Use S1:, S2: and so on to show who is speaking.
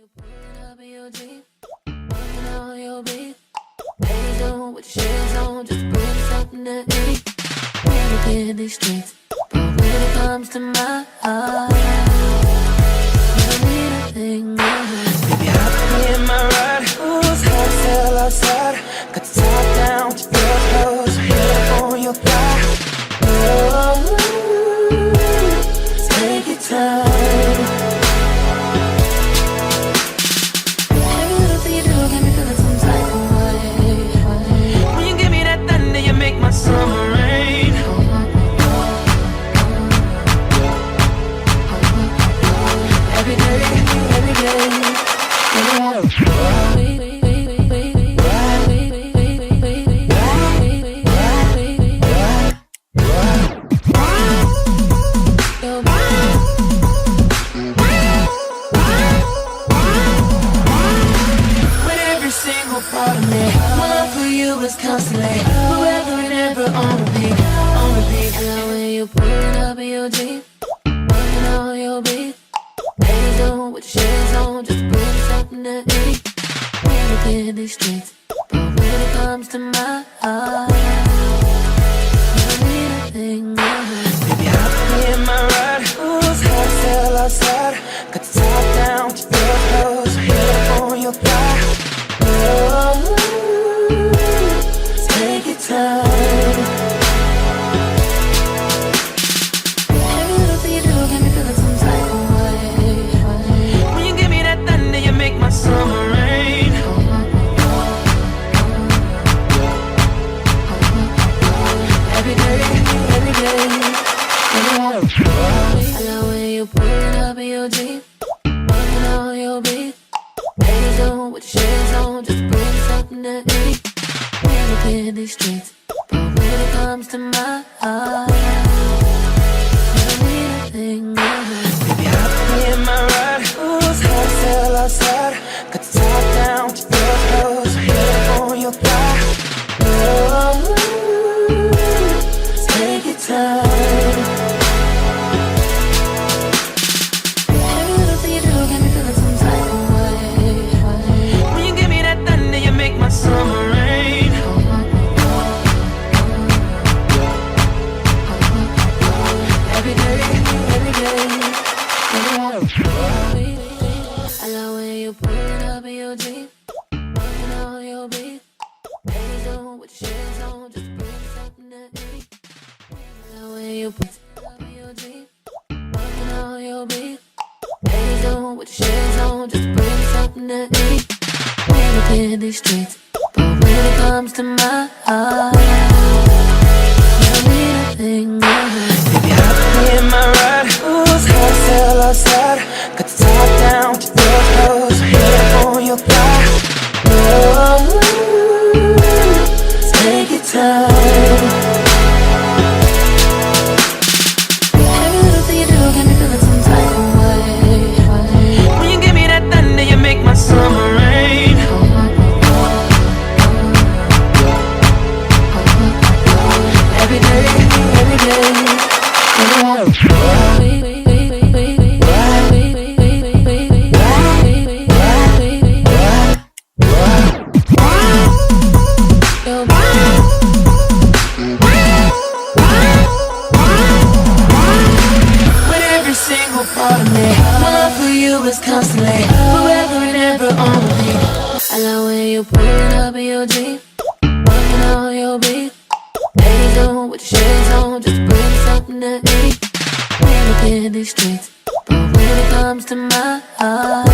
S1: you pulling up in your Jeep, working on your beat. Ladies on with your shades on, just bring something to eat. Never in these streets, but when it comes to my heart, you need a thing else.
S2: Baby, hop in my ride. Ooh, it's hot as hell outside. Got the top down with your clothes, hair on your thigh.
S1: Oh, take your time.
S2: Summer rain.
S1: Every day, every day. With every single part of me, my love for you is constantly forever and ever on repeat, on repeat. Now when you pulling up in your Jeep, working on your beat. Ladies on with your shades on, just bring something to eat. Never in these streets, but when it comes to my heart, you need a thing else.
S2: Baby, hop in my ride. Ooh, it's hot as hell outside. Got the top down with your clothes, hair on your thigh.
S1: Oh, take your time. Every little thing you do got me feeling some type of way.
S2: When you give me that thunder, you make my summer rain.
S1: Every day, every day. I love when you pulling up in your Jeep, working on your beat. Ladies on with your shades on, just bring something to eat. Never in these streets, but when it comes to my heart, you need a thing else.
S2: Baby, hop in my ride. Ooh, it's hot as hell outside. Got the top down with your clothes, hair on your thigh.
S1: Oh, take your time. Every little thing you do got me feeling some type of way.
S2: When you give me that thunder, you make my summer rain.
S1: Every day, every day. I love when you pulling up in your Jeep, working on your beat. Ladies on with your shades on, just bring something to eat. I love when you put up in your Jeep, working on your beat. Ladies on with your shades on, just bring something to eat. Never in these streets, but when it comes to my heart, you need a thing else.
S2: Baby, hop in my ride. Ooh, it's hot as hell outside. Got the top down with your clothes, hair on your thigh.
S1: Oh, take your time. Every little thing you do got me feeling some type of way.
S2: When you give me that thunder, you make my summer rain.
S1: Every day, every day. With every single part of me, my love for you is constantly forever and ever on repeat. I love when you pulling up in your Jeep, working on your beat. Ladies on with your shades on, just bring something to eat. Never in these streets, but when it comes to my heart,